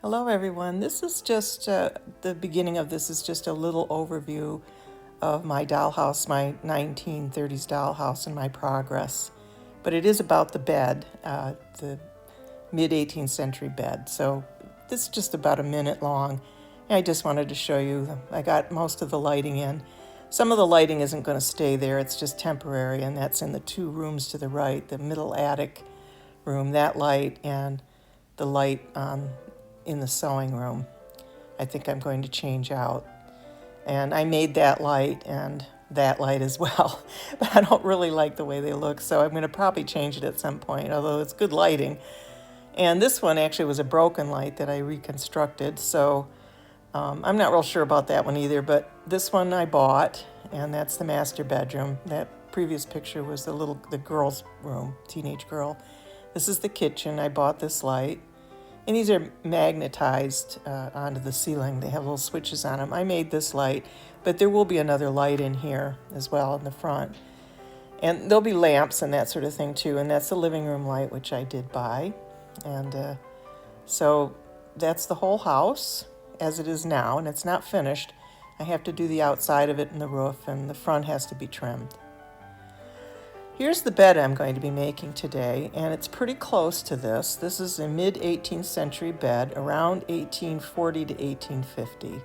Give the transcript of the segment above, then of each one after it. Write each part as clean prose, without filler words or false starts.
Hello everyone, this is just the beginning of this is just a little overview of my dollhouse, my 1930s dollhouse and my progress. But it is about the bed, the mid-18th century bed. So this is just about a minute long. I just wanted to show you, I got most of the lighting in. Some of the lighting isn't going to stay there, it's just temporary, and that's in the two rooms to the right, the middle attic room, that light, and the light in the sewing room. I think I'm going to change out. And I made that light and that light as well, but I don't really like the way they look, so I'm going to probably change it at some point, although it's good lighting. And this one actually was a broken light that I reconstructed, so I'm not real sure about that one either, but this one I bought, and that's the master bedroom. That previous picture was the girl's room, teenage girl. This is the kitchen. I bought this light. And these are magnetized onto the ceiling. They have little switches on them. I made this light, but there will be another light in here as well in the front. And there'll be lamps and that sort of thing too. And that's the living room light, which I did buy. And so that's the whole house as it is now. And it's not finished. I have to do the outside of it and the roof, and the front has to be trimmed. Here's the bed I'm going to be making today, and it's pretty close to this. This is a mid-18th century bed, around 1840 to 1850.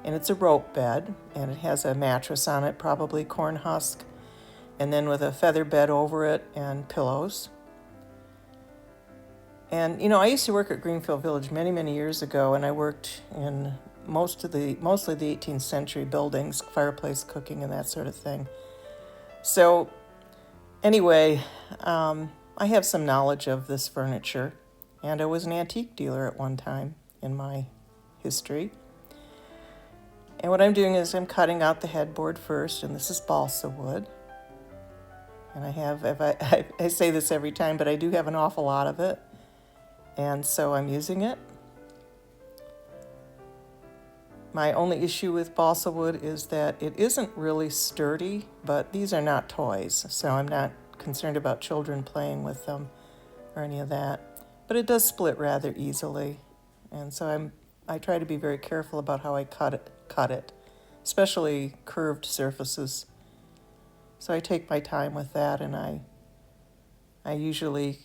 And it's a rope bed, and it has a mattress on it, probably corn husk, and then with a feather bed over it and pillows. And, you know, I used to work at Greenfield Village many, many years ago, and I worked in mostly the 18th century buildings, fireplace cooking and that sort of thing. So anyway, I have some knowledge of this furniture, and I was an antique dealer at one time in my history. And what I'm doing is I'm cutting out the headboard first, and this is balsa wood. And I say this every time, but I do have an awful lot of it, and so I'm using it. My only issue with balsa wood is that it isn't really sturdy, but these are not toys, so I'm not concerned about children playing with them or any of that. But it does split rather easily, and so I try to be very careful about how I cut it, especially curved surfaces. So I take my time with that, and I usually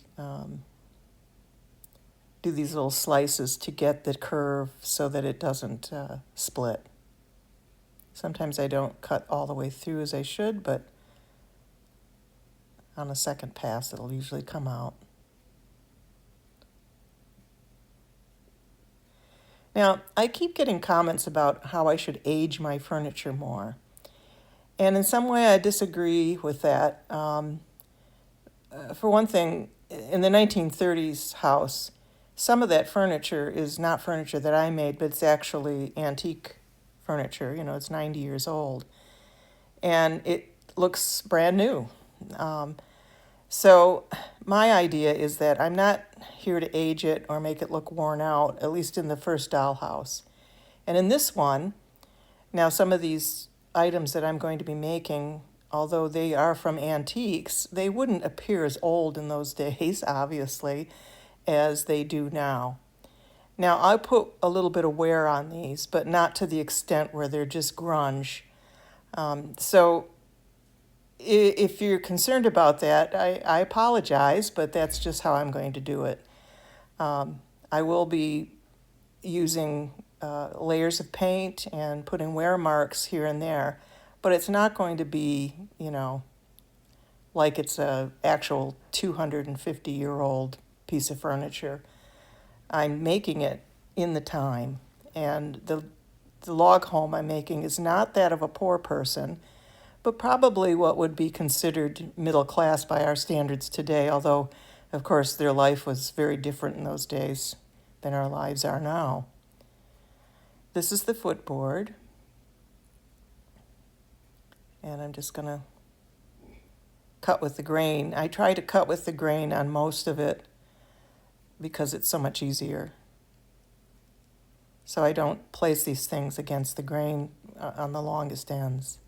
do these little slices to get the curve so that it doesn't split. Sometimes I don't cut all the way through as I should, but on a second pass it'll usually come out. Now, I keep getting comments about how I should age my furniture more. And in some way I disagree with that. For one thing, in the 1930s house, some of that furniture is not furniture that I made, but it's actually antique furniture. You know, it's 90 years old. And it looks brand new. So my idea is that I'm not here to age it or make it look worn out, at least in the first dollhouse. And in this one, now some of these items that I'm going to be making, although they are from antiques, they wouldn't appear as old in those days, obviously, as they do now. Now, I put a little bit of wear on these, but not to the extent where they're just grunge. So if you're concerned about that, I apologize, but that's just how I'm going to do it. I will be using layers of paint and putting wear marks here and there, but it's not going to be, you know, like it's a actual 250-year-old piece of furniture. I'm making it in the time, and the log home I'm making is not that of a poor person, but probably what would be considered middle class by our standards today, although, of course, their life was very different in those days than our lives are now. This is the footboard, and I'm just going to cut with the grain. I try to cut with the grain on most of it because it's so much easier. So I don't place these things against the grain on the longest ends.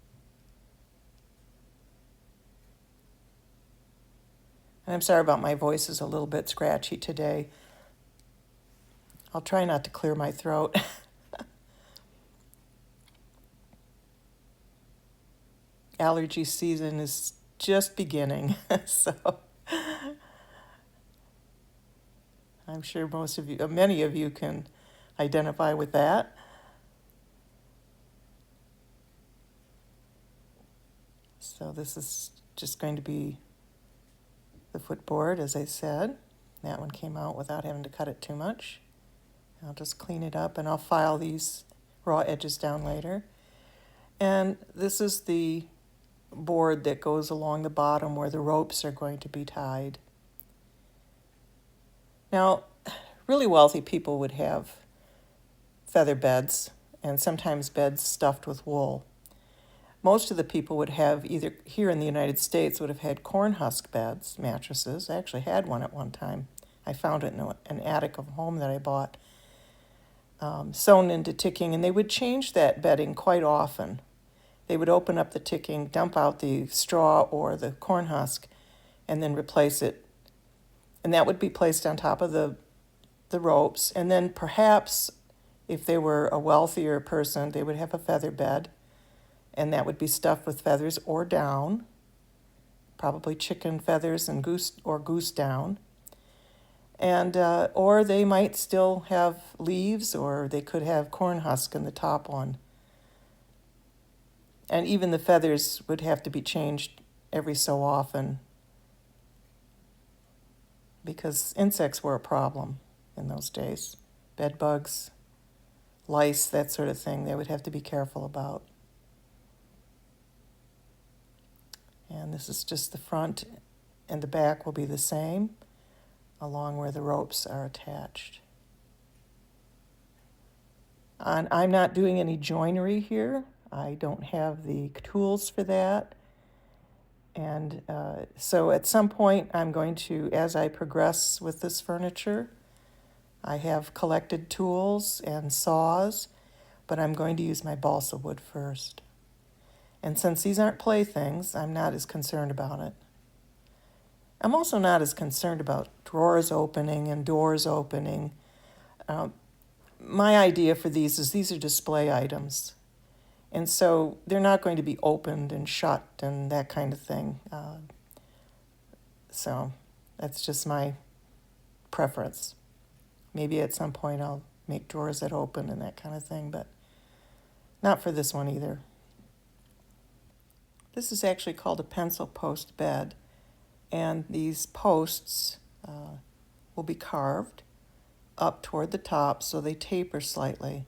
And I'm sorry about my voice is a little bit scratchy today. I'll try not to clear my throat. Allergy season is just beginning, so I'm sure many of you can identify with that. So this is just going to be the footboard, as I said. That one came out without having to cut it too much. I'll just clean it up and I'll file these raw edges down later. And this is the board that goes along the bottom where the ropes are going to be tied. Now, really wealthy people would have feather beds and sometimes beds stuffed with wool. Most of the people would have, either here in the United States, would have had corn husk beds, mattresses. I actually had one at one time. I found it in an attic of a home that I bought, sewn into ticking, and they would change that bedding quite often. They would open up the ticking, dump out the straw or the corn husk, and then replace it. And that would be placed on top of the ropes. And then perhaps, if they were a wealthier person, they would have a feather bed, and that would be stuffed with feathers or down, probably chicken feathers and goose down. And or they might still have leaves, or they could have corn husk in the top one. And even the feathers would have to be changed every so often because insects were a problem in those days. Bed bugs, lice, that sort of thing, they would have to be careful about. And this is just the front, and the back will be the same, along where the ropes are attached. And I'm not doing any joinery here. I don't have the tools for that. And so at some point I'm going to, as I progress with this furniture, I have collected tools and saws, but I'm going to use my balsa wood first. And since these aren't playthings, I'm not as concerned about it. I'm also not as concerned about drawers opening and doors opening. My idea for these are display items. And so they're not going to be opened and shut and that kind of thing. So that's just my preference. Maybe at some point I'll make drawers that open and that kind of thing, but not for this one either. This is actually called a pencil post bed, and these posts will be carved up toward the top so they taper slightly,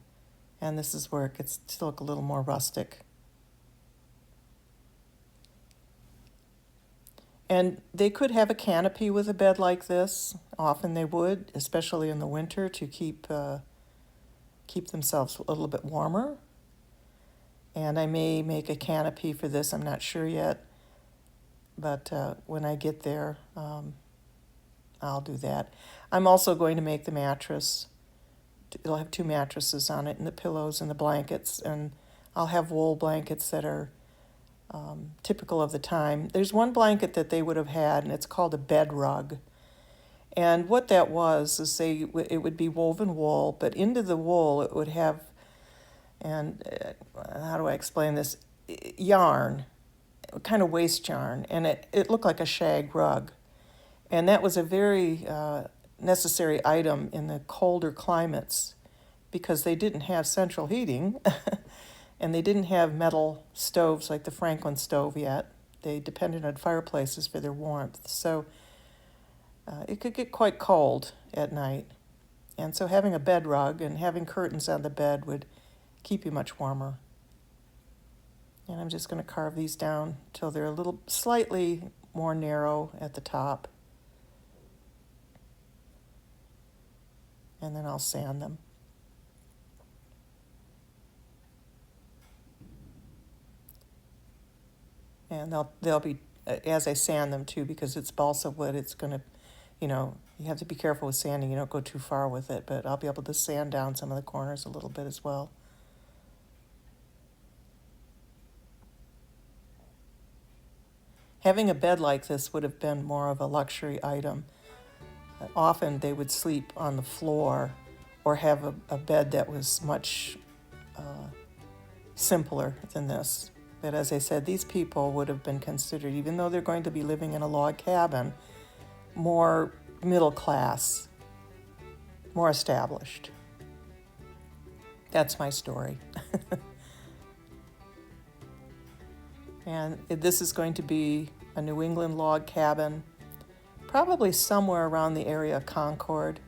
and this is where it gets to look a little more rustic. And they could have a canopy with a bed like this. Often they would, especially in the winter, to keep themselves a little bit warmer. And I may make a canopy for this, I'm not sure yet. But when I get there, I'll do that. I'm also going to make the mattress. It'll have 2 mattresses on it, and the pillows and the blankets. And I'll have wool blankets that are typical of the time. There's one blanket that they would have had, and it's called a bed rug. And what that was is it would be woven wool, but into the wool it would have, and how do I explain this? Yarn, kind of waste yarn, and it looked like a shag rug. And that was a very necessary item in the colder climates because they didn't have central heating and they didn't have metal stoves like the Franklin stove yet. They depended on fireplaces for their warmth. So it could get quite cold at night. And so having a bed rug and having curtains on the bed would keep you much warmer. And I'm just going to carve these down till they're a little slightly more narrow at the top. And then I'll sand them. And they'll be, as I sand them too, because it's balsa wood, it's going to, you have to be careful with sanding. You don't go too far with it, but I'll be able to sand down some of the corners a little bit as well. Having a bed like this would have been more of a luxury item. Often they would sleep on the floor or have a bed that was much simpler than this. But as I said, these people would have been considered, even though they're going to be living in a log cabin, more middle class, more established. That's my story. And this is going to be a New England log cabin, probably somewhere around the area of Concord,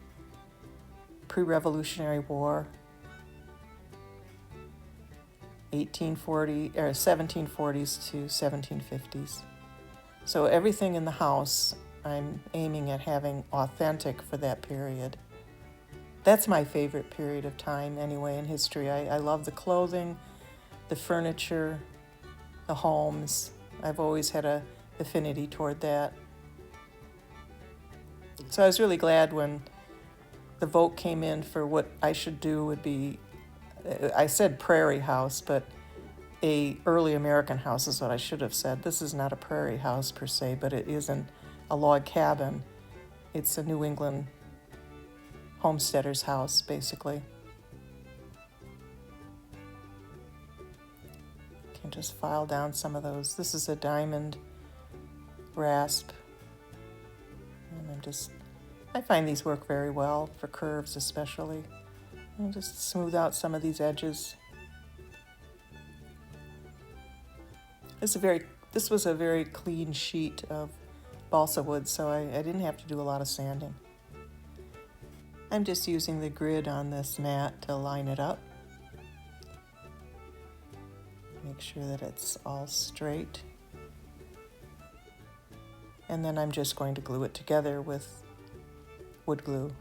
pre-Revolutionary War, 1840 or 1740s to 1750s. So everything in the house I'm aiming at having authentic for that period. That's my favorite period of time anyway in history. I love the clothing, the furniture, the homes. I've always had a affinity toward that. So I was really glad when the vote came in for what I should do would be, I said prairie house, but a early American house is what I should have said. This is not a prairie house per se, but it isn't a log cabin. It's a New England homesteader's house, basically. Can just file down some of those. This is a diamond rasp. And I find these work very well for curves especially. And just smooth out some of these edges. This was a very clean sheet of balsa wood, so I didn't have to do a lot of sanding. I'm just using the grid on this mat to line it up. Make sure that it's all straight. And then I'm just going to glue it together with wood glue.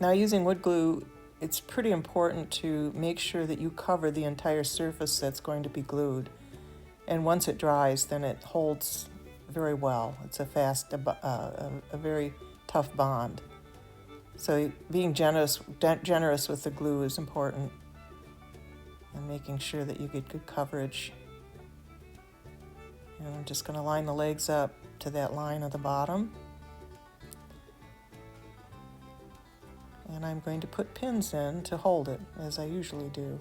Now, using wood glue, it's pretty important to make sure that you cover the entire surface that's going to be glued. And once it dries, then it holds very well. It's a very tough bond. So being generous with the glue is important, and making sure that you get good coverage. And I'm just going to line the legs up to that line at the bottom. And I'm going to put pins in to hold it, as I usually do.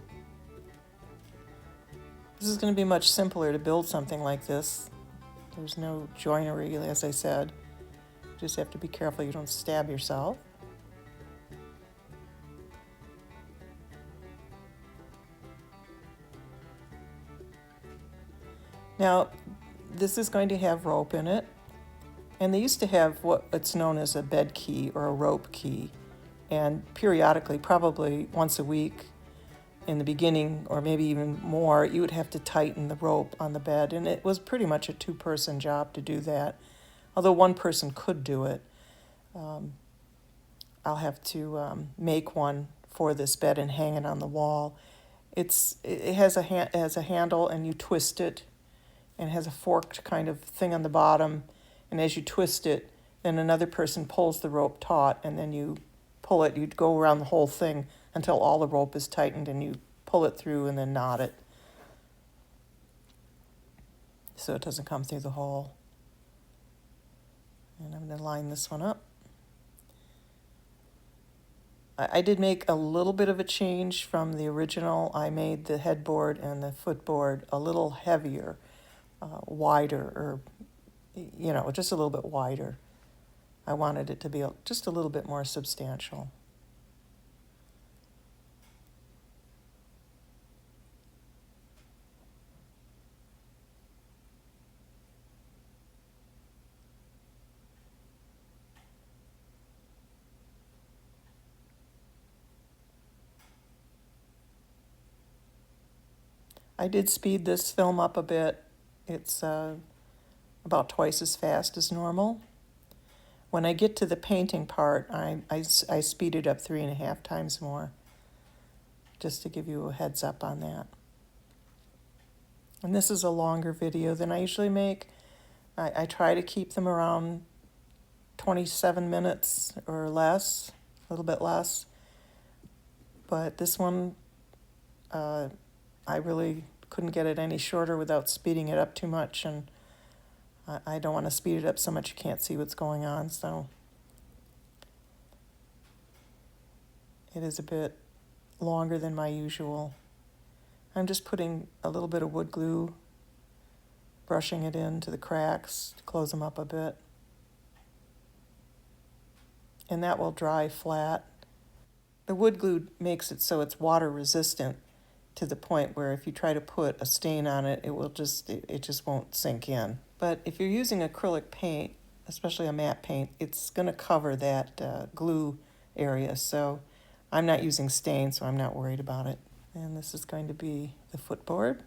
This is going to be much simpler to build something like this. There's no joinery, as I said. You just have to be careful you don't stab yourself. Now, this is going to have rope in it, and they used to have what's known as a bed key or a rope key, and periodically, probably once a week in the beginning, or maybe even more, you would have to tighten the rope on the bed, and it was pretty much a two-person job to do that, although one person could do it. I'll have to make one for this bed and hang it on the wall. It has a handle, and you twist it, and it has a forked kind of thing on the bottom, and as you twist it, then another person pulls the rope taut, and then you pull it. You'd go around the whole thing until all the rope is tightened, and you pull it through and then knot it so it doesn't come through the hole. And I'm going to line this one up. I did make a little bit of a change from the original. I made the headboard and the footboard a little heavier, wider, or just a little bit wider. I wanted it to be just a little bit more substantial. I did speed this film up a bit. It's about twice as fast as normal. When I get to the painting part, I speed it up 3.5 times more, just to give you a heads up on that. And this is a longer video than I usually make. I try to keep them around 27 minutes or less, a little bit less. But this one, I really couldn't get it any shorter without speeding it up too much, and I don't want to speed it up so much you can't see what's going on, so it is a bit longer than my usual. I'm just putting a little bit of wood glue, brushing it into the cracks to close them up a bit. And that will dry flat. The wood glue makes it so it's water resistant to the point where if you try to put a stain on it, it just won't sink in. But if you're using acrylic paint, especially a matte paint, it's going to cover that glue area. So I'm not using stain, so I'm not worried about it. And this is going to be the footboard.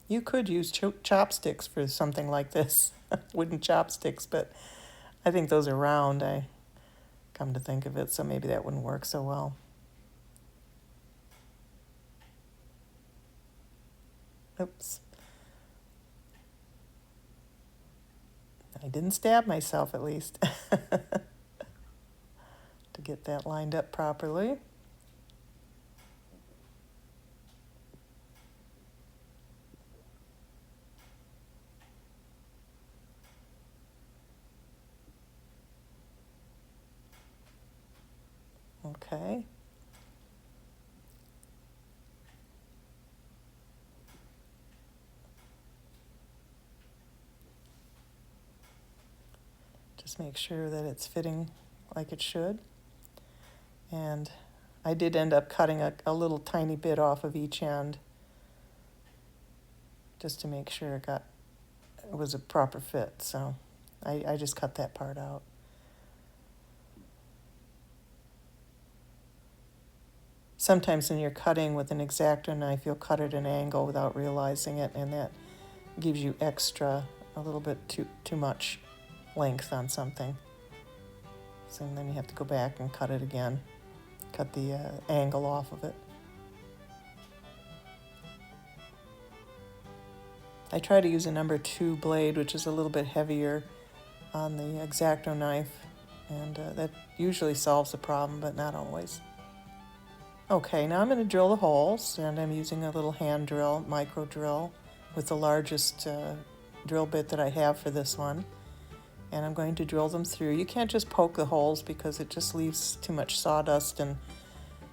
You could use chopsticks for something like this, wooden chopsticks, but I think those are round, I come to think of it, so maybe that wouldn't work so well. Oops. I didn't stab myself, at least, to get that lined up properly. Okay. Just make sure that it's fitting like it should. And I did end up cutting a little tiny bit off of each end just to make sure it was a proper fit. So I just cut that part out. Sometimes when you're cutting with an X-Acto knife, you'll cut at an angle without realizing it, and that gives you a little bit too much length on something. So then you have to go back and cut it again, cut the angle off of it. I try to use a number 2 blade, which is a little bit heavier on the X-Acto knife, and that usually solves the problem, but not always. Okay, now I'm going to drill the holes, and I'm using a little hand drill, micro drill, with the largest drill bit that I have for this one. And I'm going to drill them through. You can't just poke the holes because it just leaves too much sawdust and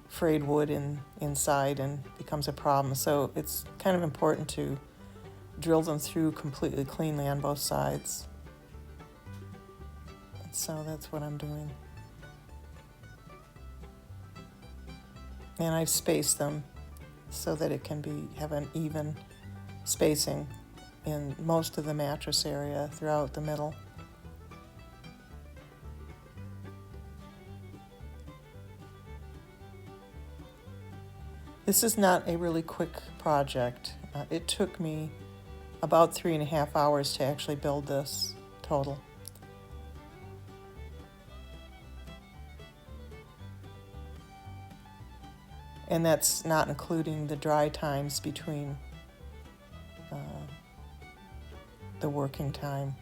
frayed wood inside and becomes a problem. So it's kind of important to drill them through completely cleanly on both sides. So that's what I'm doing. And I've spaced them so that it can have an even spacing in most of the mattress area throughout the middle. This is not a really quick project. It took me about 3.5 hours to actually build this total. And that's not including the dry times between the working time.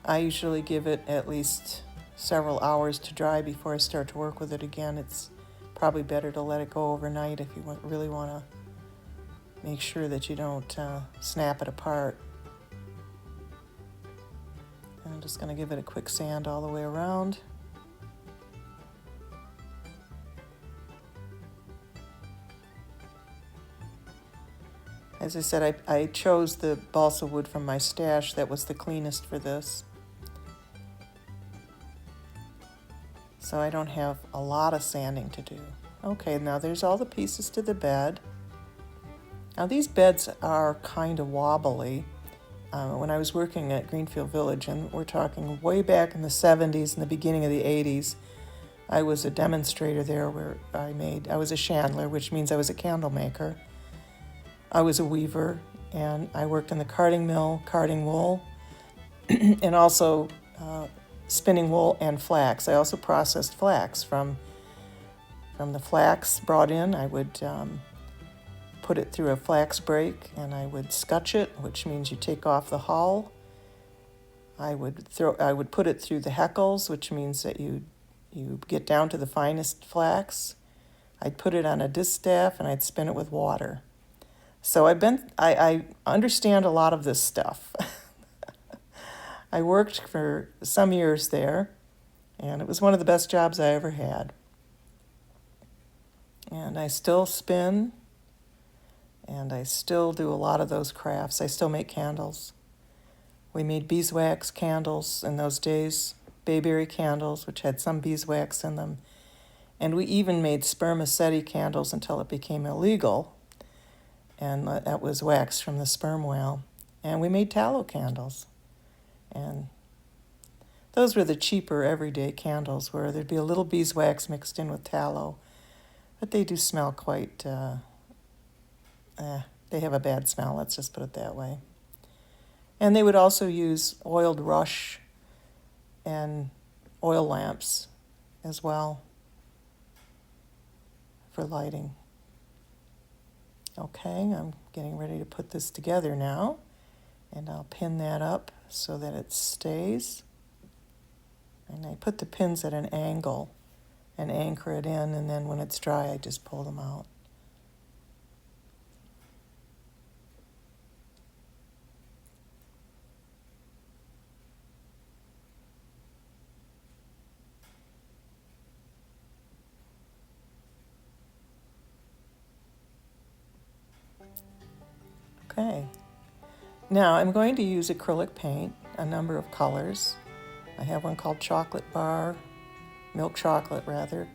I usually give it at least several hours to dry before I start to work with it again. It's probably better to let it go overnight if you really want to make sure that you don't snap it apart. And I'm just going to give it a quick sand all the way around. As I said, I chose the balsa wood from my stash that was the cleanest for this. So I don't have a lot of sanding to do. Okay, now there's all the pieces to the bed. Now these beds are kind of wobbly. When I was working at Greenfield Village, and we're talking way back in the 70s and the beginning of the 80s, I was a demonstrator there where I was a chandler, which means I was a candle maker. I was a weaver, and I worked in the carding mill, carding wool, and also spinning wool and flax. I also processed flax. From the flax brought in, I would put it through a flax break, and I would scutch it, which means you take off the hull. I would put it through the heckles, which means that you get down to the finest flax. I'd put it on a distaff and I'd spin it with water. So I understand a lot of this stuff. I worked for some years there, and it was one of the best jobs I ever had. And I still spin, and I still do a lot of those crafts. I still make candles. We made beeswax candles in those days, bayberry candles, which had some beeswax in them. And we even made spermaceti candles until it became illegal. And that was wax from the sperm whale. And we made tallow candles. And those were the cheaper everyday candles where there'd be a little beeswax mixed in with tallow. But they do smell quite, they have a bad smell, let's just put it that way. And they would also use oiled rush and oil lamps as well for lighting. Okay, I'm getting ready to put this together now, and I'll pin that up so that it stays. And I put the pins at an angle and anchor it in, and then when it's dry, I just pull them out. Okay, now I'm going to use acrylic paint, a number of colors. I have one called chocolate bar, milk chocolate rather.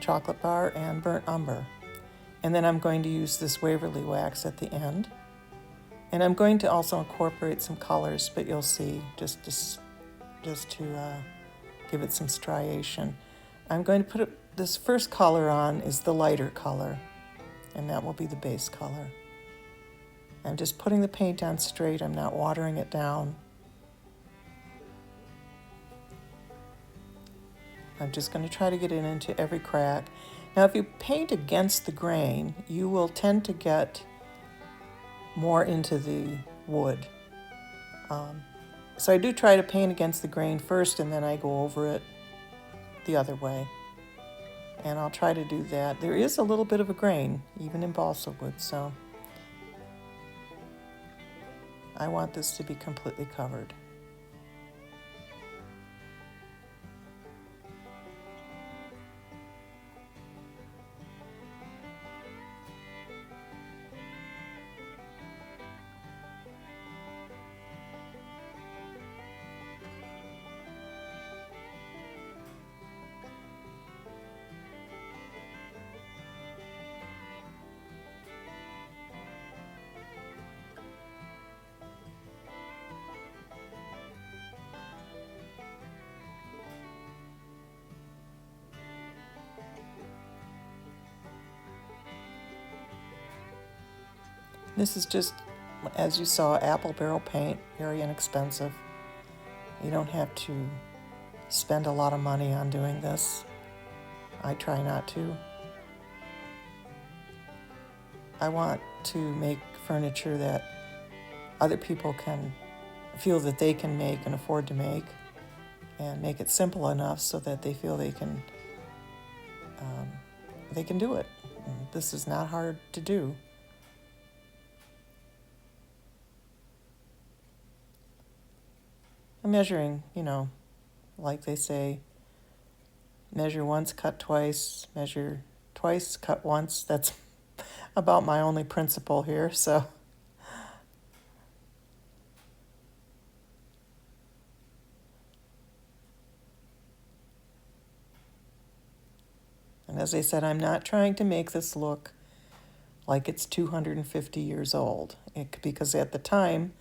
Chocolate bar and burnt umber. And then I'm going to use this Waverly wax at the end. And I'm going to also incorporate some colors, but you'll see just to give it some striation. I'm going to put this first color on is the lighter color, and that will be the base color. I'm just putting the paint on straight. I'm not watering it down. I'm just going to try to get it into every crack. Now, if you paint against the grain, you will tend to get more into the wood. So I do try to paint against the grain first, and then I go over it the other way. And I'll try to do that. There is a little bit of a grain, even in balsa wood, so I want this to be completely covered. This is just, as you saw, apple barrel paint, very inexpensive. You don't have to spend a lot of money on doing this. I try not to. I want to make furniture that other people can feel that they can make and afford to make, and make it simple enough so that they feel they can do it. This is not hard to do. I'm measuring, like they say, measure once, cut twice, measure twice, cut once. That's about my only principle here, so. And as I said, I'm not trying to make this look like it's 250 years old, because at the time,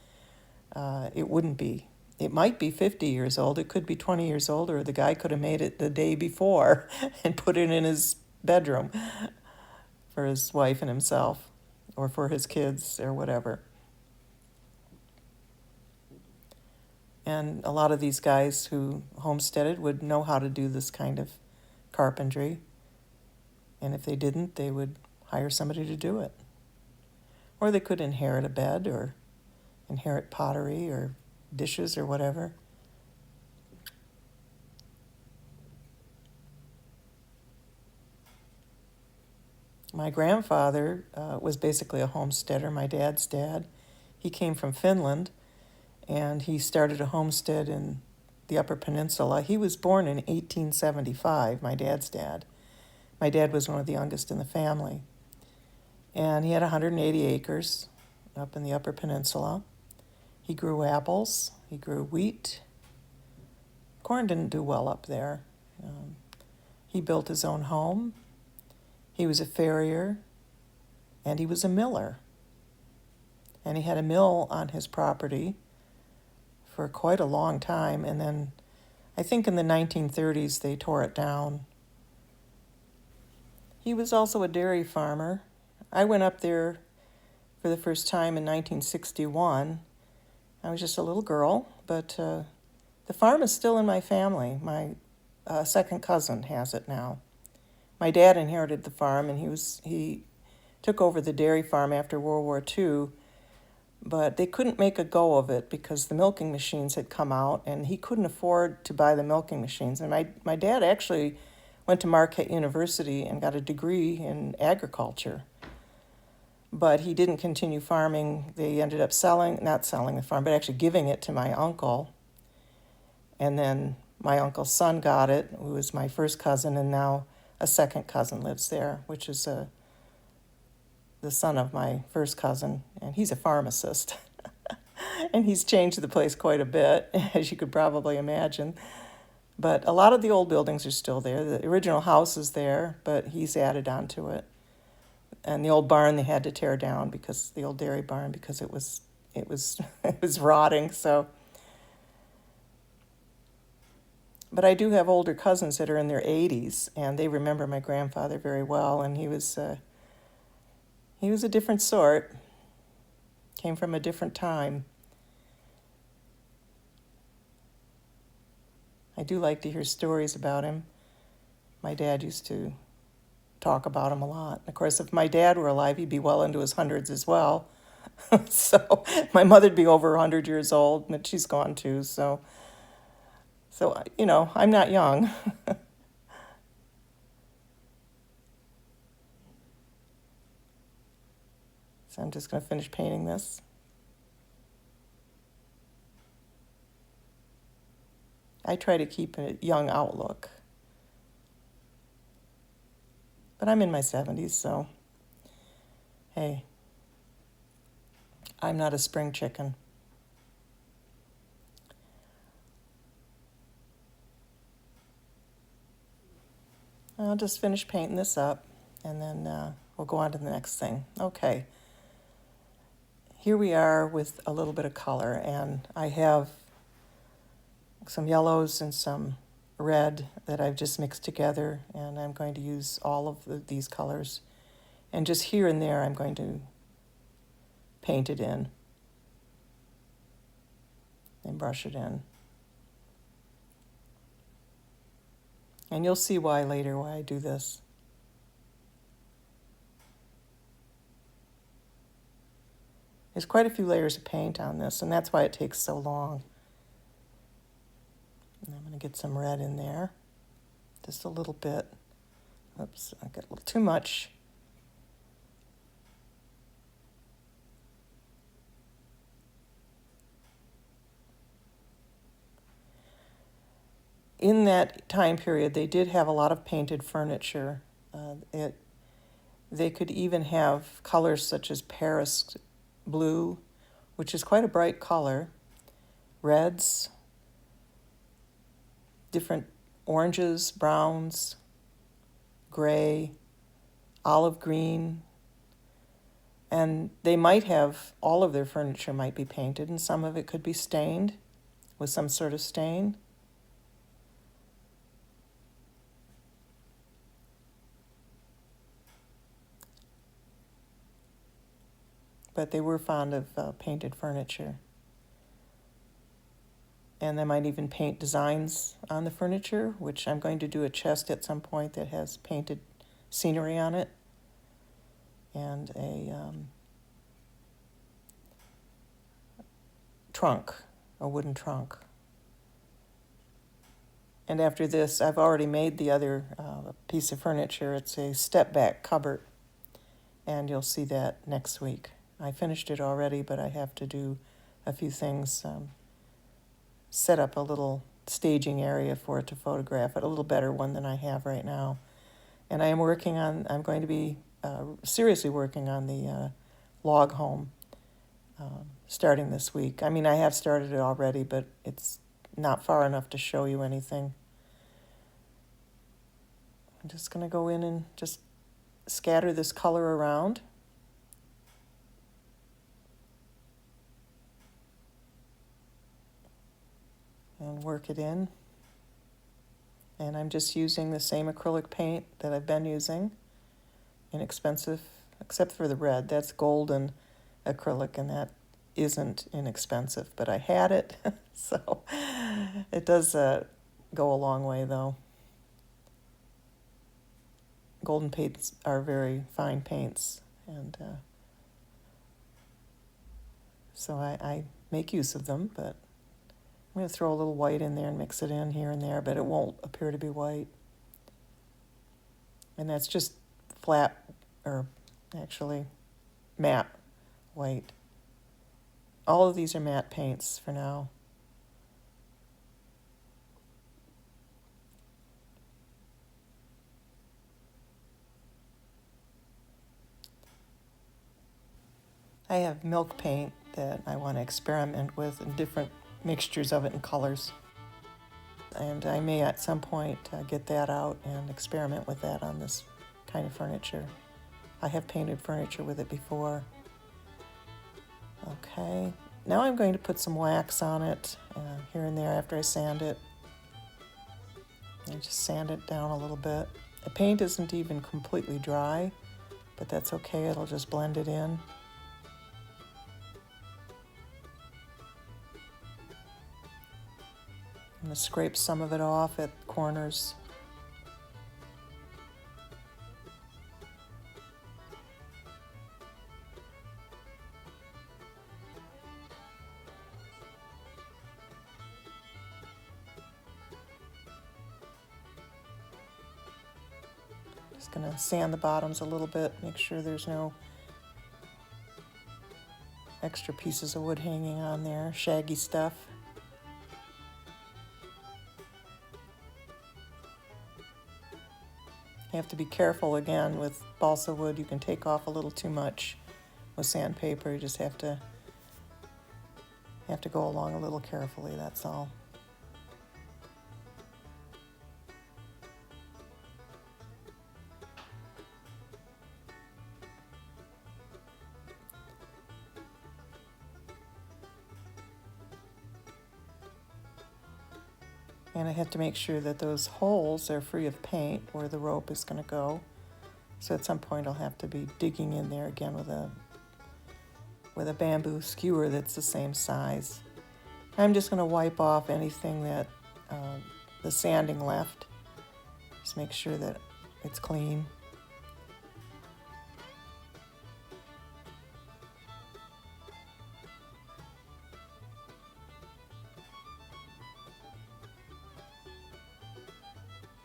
it wouldn't be. It might be 50 years old. It could be 20 years old, or the guy could have made it the day before and put it in his bedroom for his wife and himself, or for his kids, or whatever. And a lot of these guys who homesteaded would know how to do this kind of carpentry. And if they didn't, they would hire somebody to do it. Or they could inherit a bed, or inherit pottery, or dishes or whatever. My grandfather was basically a homesteader, my dad's dad. He came from Finland, and he started a homestead in the Upper Peninsula. He was born in 1875, my dad's dad. My dad was one of the youngest in the family. And he had 180 acres up in the Upper Peninsula. He grew apples, he grew wheat. Corn didn't do well up there. He built his own home. He was a farrier, and he was a miller. And he had a mill on his property for quite a long time, and then I think in the 1930s they tore it down. He was also a dairy farmer. I went up there for the first time in 1961. I was just a little girl, but the farm is still in my family. My second cousin has it now. My dad inherited the farm, and he took over the dairy farm after World War II, but they couldn't make a go of it because the milking machines had come out, and he couldn't afford to buy the milking machines. And my dad actually went to Marquette University and got a degree in agriculture, but he didn't continue farming. They ended up not selling the farm, but actually giving it to my uncle. And then my uncle's son got it, who was my first cousin, and now a second cousin lives there, which is the son of my first cousin, and he's a pharmacist. And he's changed the place quite a bit, as you could probably imagine. But a lot of the old buildings are still there. The original house is there, but he's added on to it. And the old barn they had to tear down, because the old dairy barn, because it was it was rotting. So, but I do have older cousins that are in their 80s, and they remember my grandfather very well. And he was a different sort. Came from a different time. I do like to hear stories about him. My dad used to talk about him a lot. Of course, if my dad were alive, he'd be well into his hundreds as well. So my mother'd be over 100 years old, but she's gone too. So I'm not young. So I'm just going to finish painting this. I try to keep a young outlook. But I'm in my 70s, so hey, I'm not a spring chicken. I'll just finish painting this up, and then we'll go on to the next thing. Okay. Here we are with a little bit of color, and I have some yellows and some red that I've just mixed together, and I'm going to use all of these colors, and just here and there I'm going to paint it in and brush it in. And you'll see why later, why I do this. There's quite a few layers of paint on this, and that's why it takes so long. And I'm going to get some red in there, just a little bit. Oops, I got a little too much. In that time period, they did have a lot of painted furniture. They could even have colors such as Paris blue, which is quite a bright color, reds, different oranges, browns, gray, olive green, and they might have, all of their furniture might be painted, and some of it could be stained with some sort of stain. But they were fond of painted furniture. And they might even paint designs on the furniture, which I'm going to do a chest at some point that has painted scenery on it, and a trunk a wooden trunk. And after this, I've already made the other piece of furniture. It's a step-back cupboard, and you'll see that next week. I finished it already, but I have to do a few things, set up a little staging area for it to photograph it, a little better one than I have right now. And I'm going to be seriously working on the log home starting this week. I mean, I have started it already, but it's not far enough to show you anything. I'm just going to go in and just scatter this color around. And work it in. And I'm just using the same acrylic paint that I've been using. Inexpensive, except for the red. That's golden acrylic, and that isn't inexpensive. But I had it, so it does go a long way, though. Golden paints are very fine paints, and so I make use of them, but I'm going to throw a little white in there and mix it in here and there, but it won't appear to be white. And that's just flat, or actually matte white. All of these are matte paints for now. I have milk paint that I want to experiment with in different mixtures of it and colors. And I may at some point get that out and experiment with that on this kind of furniture. I have painted furniture with it before. Okay, now I'm going to put some wax on it here and there after I sand it. And just sand it down a little bit. The paint isn't even completely dry, but that's okay, it'll just blend it in. I'm going to scrape some of it off at corners. Just going to sand the bottoms a little bit, make sure there's no extra pieces of wood hanging on there, shaggy stuff. You have to be careful again with balsa wood. You can take off a little too much with sandpaper. You just have to go along a little carefully, that's all. And I have to make sure that those holes are free of paint where the rope is going to go. So at some point I'll have to be digging in there again with a bamboo skewer that's the same size. I'm just going to wipe off anything that the sanding left. Just make sure that it's clean.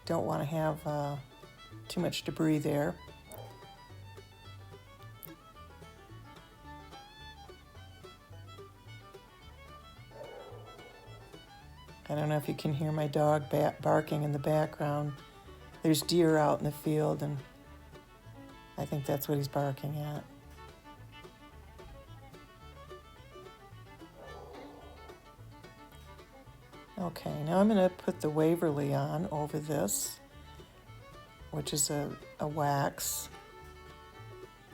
Don't want to have too much debris there. I don't know if you can hear my dog barking in the background. There's deer out in the field, and I think that's what he's barking at. Okay, now I'm going to put the Waverly on over this, which is a wax,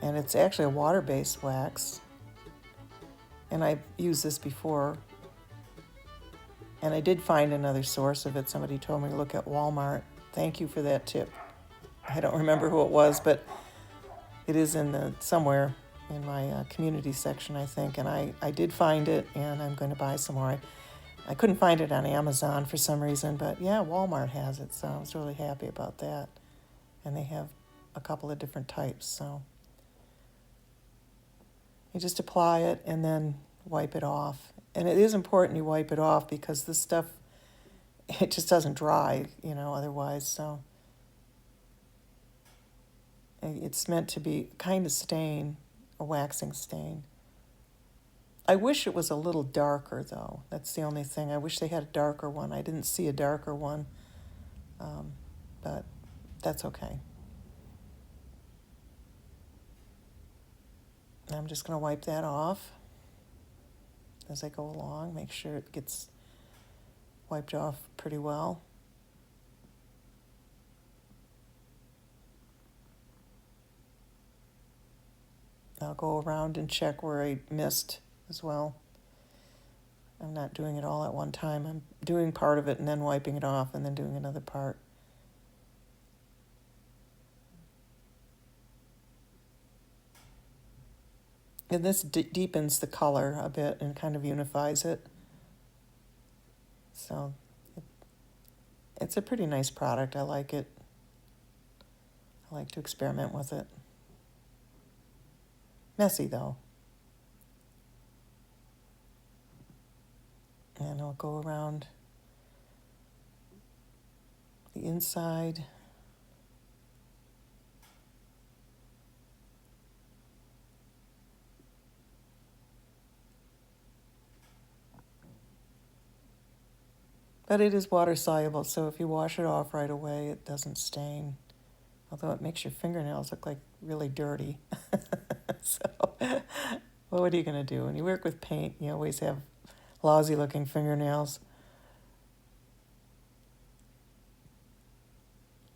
and it's actually a water-based wax, and I've used this before, and I did find another source of it. Somebody told me to look at Walmart. Thank you for that tip. I don't remember who it was, but it is in somewhere in my community section, I think, and I did find it, and I'm going to buy some more. I couldn't find it on Amazon for some reason, but yeah, Walmart has it, so I was really happy about that. And they have a couple of different types, so you just apply it and then wipe it off. And it is important you wipe it off because this stuff, it just doesn't dry, otherwise. So it's meant to be kind of stain, a waxing stain. I wish it was a little darker, though. That's the only thing. I wish they had a darker one. I didn't see a darker one, but that's okay. I'm just going to wipe that off as I go along. Make sure it gets wiped off pretty well. I'll go around and check where I missed as well. I'm not doing it all at one time. I'm doing part of it and then wiping it off and then doing another part. And this deepens the color a bit and kind of unifies it. So it's a pretty nice product. I like it. I like to experiment with it. Messy though. And I'll go around the inside. But it is water soluble, so if you wash it off right away, it doesn't stain. Although it makes your fingernails look like really dirty. So, well, what are you going to do? When you work with paint, you always have lousy looking fingernails.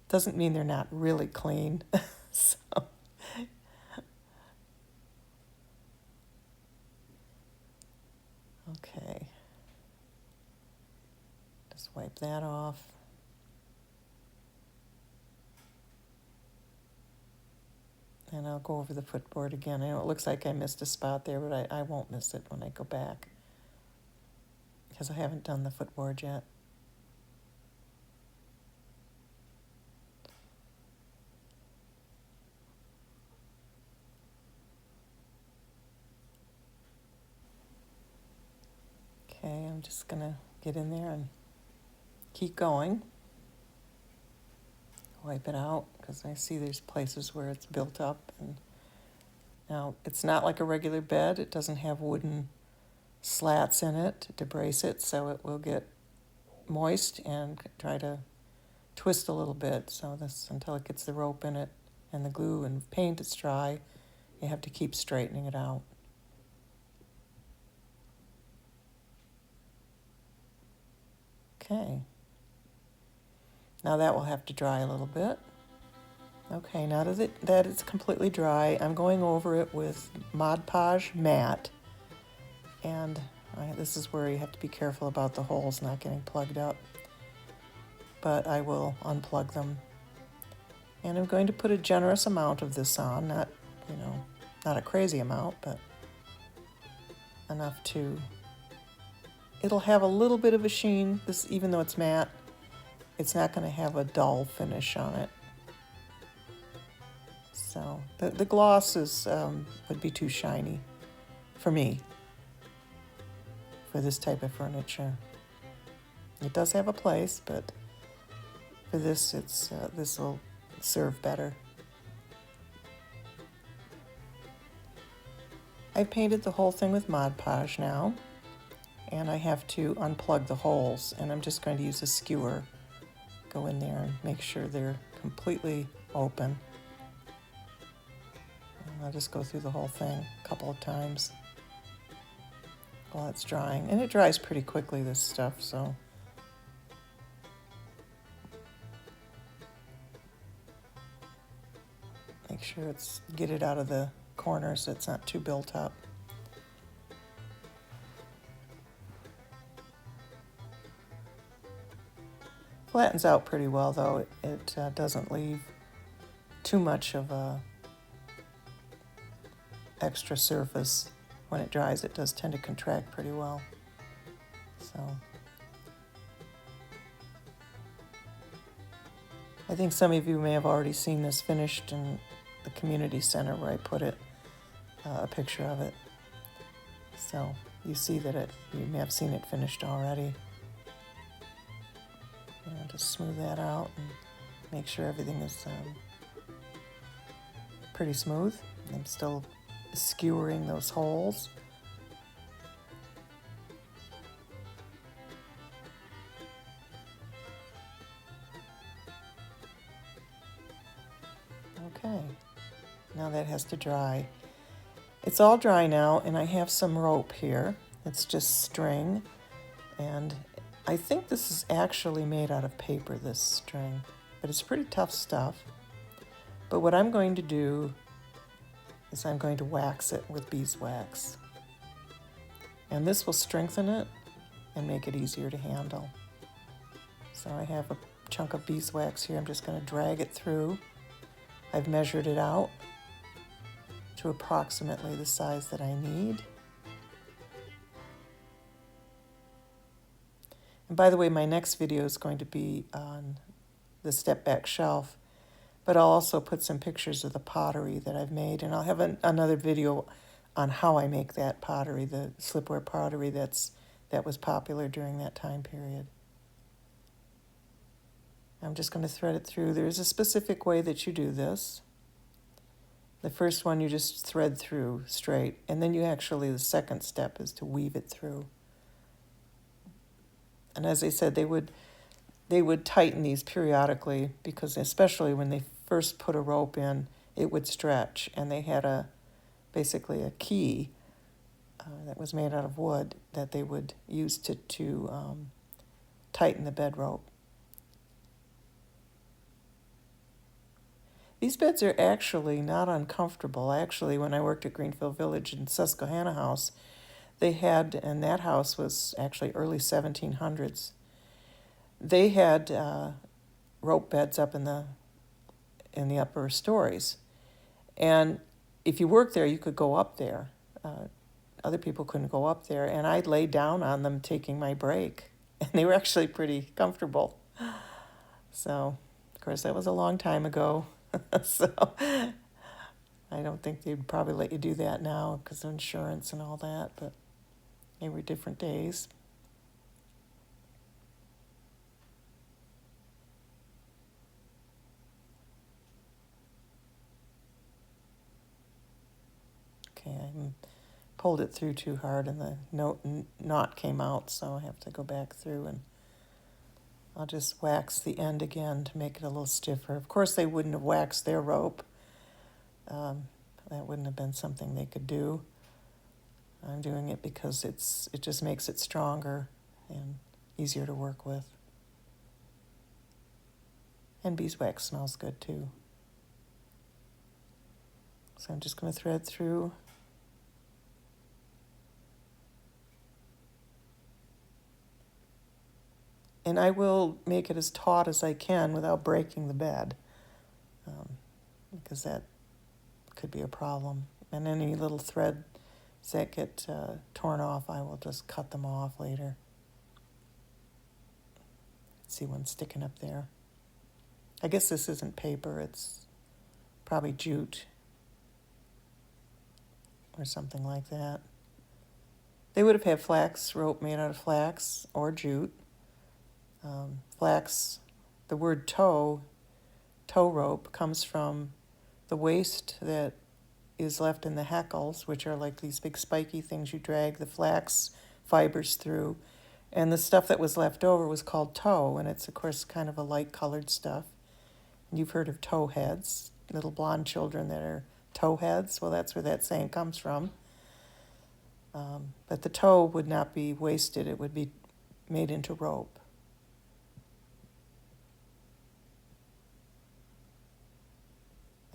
Doesn't mean they're not really clean. So, okay. Just wipe that off. And I'll go over the footboard again. I know it looks like I missed a spot there, but I won't miss it when I go back because I haven't done the footboard yet. Okay, I'm just going to get in there and keep going. Wipe it out because I see there's places where it's built up. And now it's not like a regular bed. It doesn't have wooden slats in it to brace it, so it will get moist and try to twist a little bit. So this until it gets the rope in it and the glue and paint is dry, you have to keep straightening it out. Okay. Now that will have to dry a little bit. Okay, now that it's completely dry, I'm going over it with Mod Podge matte. And this is where you have to be careful about the holes not getting plugged up. But I will unplug them. And I'm going to put a generous amount of this on, not a crazy amount, but enough to... It'll have a little bit of a sheen, even though it's matte. It's not going to have a dull finish on it. So the gloss would be too shiny for me, for this type of furniture. It does have a place, but for this, this will serve better. I've painted the whole thing with Mod Podge now, and I have to unplug the holes, and I'm just going to use a skewer. Go in there and make sure they're completely open. And I'll just go through the whole thing a couple of times while it's drying. And it dries pretty quickly, this stuff, so. Make sure get it out of the corners so it's not too built up. Flattens out pretty well, though. It doesn't leave too much of a extra surface. When it dries, it does tend to contract pretty well. So I think some of you may have already seen this finished in the community center where I put it, a picture of it. So you see that you may have seen it finished already. And just smooth that out and make sure everything is pretty smooth. I'm still skewering those holes. Okay, now that has to dry. It's all dry now, and I have some rope here. It's just string, and I think this is actually made out of paper, this string, but it's pretty tough stuff. But what I'm going to do is I'm going to wax it with beeswax. And this will strengthen it and make it easier to handle. So I have a chunk of beeswax here. I'm just going to drag it through. I've measured it out to approximately the size that I need. And by the way, my next video is going to be on the step back shelf, but I'll also put some pictures of the pottery that I've made, and I'll have another video on how I make that pottery, the slipware pottery that was popular during that time period. I'm just going to thread it through. There's a specific way that you do this. The first one you just thread through straight, and then the second step is to weave it through. And as I said, they would tighten these periodically, because especially when they first put a rope in, it would stretch, and they had basically a key that was made out of wood that they would use to tighten the bed rope. These beds are actually not uncomfortable. Actually, when I worked at Greenfield Village in Susquehanna House, they had, and that house was actually early 1700s, they had rope beds up in the upper stories. And if you worked there, you could go up there. Other people couldn't go up there. And I'd lay down on them taking my break. And they were actually pretty comfortable. So, of course, that was a long time ago. So I don't think they'd probably let you do that now because of insurance and all that. But they were different days. Okay, I pulled it through too hard and the knot came out, so I have to go back through, and I'll just wax the end again to make it a little stiffer. Of course, they wouldn't have waxed their rope. That wouldn't have been something they could do. I'm doing it because it just makes it stronger and easier to work with. And beeswax smells good too. So I'm just going to thread through. And I will make it as taut as I can without breaking the bed, because that could be a problem. And any little threads that get torn off, I will just cut them off later. See one sticking up there. I guess this isn't paper, it's probably jute or something like that. They would have had flax rope made out of flax or jute. Flax, the word tow rope, comes from the waste that is left in the hackles, which are like these big spiky things you drag the flax fibers through. And the stuff that was left over was called tow, and it's, of course, kind of a light-colored stuff. And you've heard of tow heads, little blonde children that are tow heads. Well, that's where that saying comes from. But the tow would not be wasted. It would be made into rope.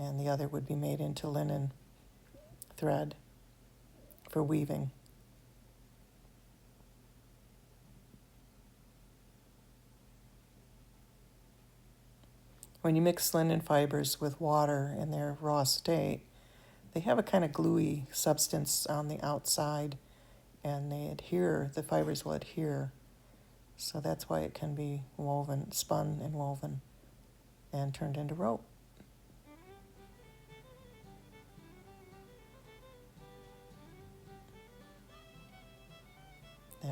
And the other would be made into linen thread for weaving. When you mix linen fibers with water in their raw state, they have a kind of gluey substance on the outside, and the fibers will adhere. So that's why it can be woven, spun and woven, and turned into rope.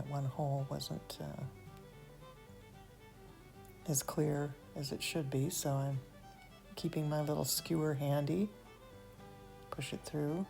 that one hole wasn't as clear as it should be, so I'm keeping my little skewer handy. Push it through.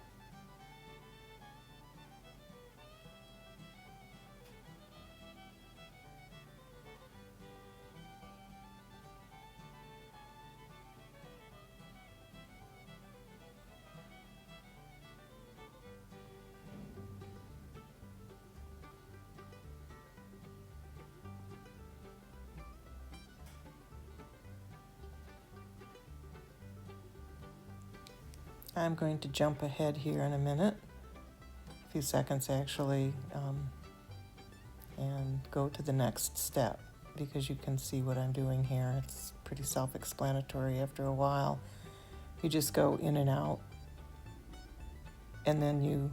I'm going to jump ahead here in a minute, a few seconds actually, and go to the next step because you can see what I'm doing here. It's pretty self-explanatory after a while. You just go in and out, and then you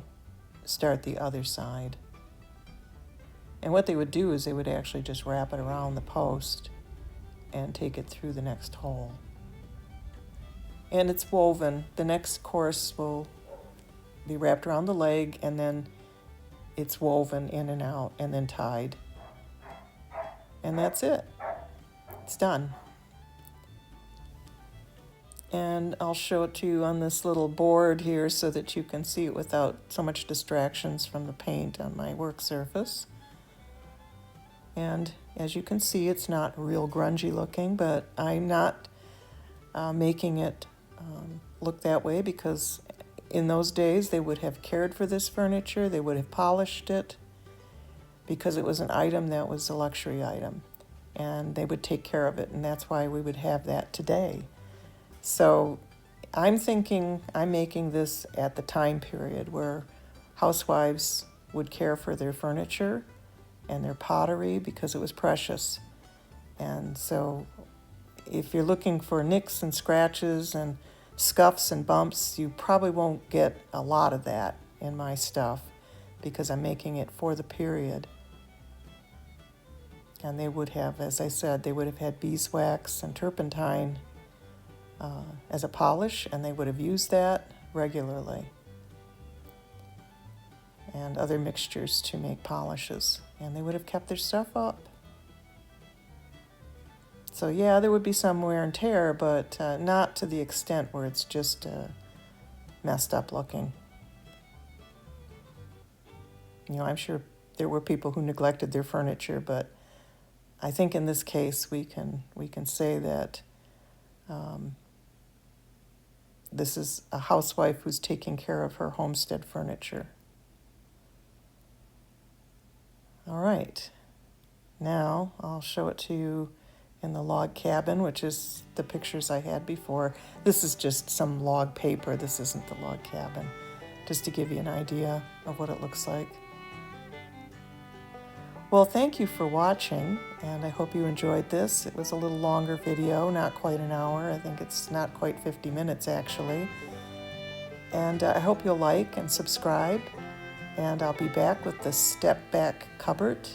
start the other side. And what they would do is they would actually just wrap it around the post and take it through the next hole. And it's woven. The next course will be wrapped around the leg, and then it's woven in and out and then tied. And that's it. It's done. And I'll show it to you on this little board here so that you can see it without so much distractions from the paint on my work surface. And as you can see, it's not real grungy looking, but I'm not making it look that way because in those days they would have cared for this furniture, they would have polished it because it was an item that was a luxury item and they would take care of it, and that's why we would have that today. So I'm thinking I'm making this at the time period where housewives would care for their furniture and their pottery because it was precious. And so if you're looking for nicks and scratches and scuffs and bumps, you probably won't get a lot of that in my stuff because I'm making it for the period. And they would have, as I said, they would have had beeswax and turpentine as a polish, and they would have used that regularly. And other mixtures to make polishes, and they would have kept their stuff up. So yeah, there would be some wear and tear, but not to the extent where it's just messed up looking. You know, I'm sure there were people who neglected their furniture, but I think in this case we can say that this is a housewife who's taking care of her homestead furniture. All right, now I'll show it to you in the log cabin, which is the pictures I had before. This is just some log paper. This isn't the log cabin, just to give you an idea of what it looks like. Well, thank you for watching, and I hope you enjoyed this. It was a little longer video, not quite an hour. I think it's not quite 50 minutes actually. And I hope you'll like and subscribe, and I'll be back with the step back cupboard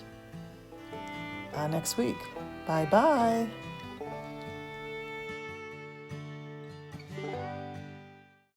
next week. Bye-bye.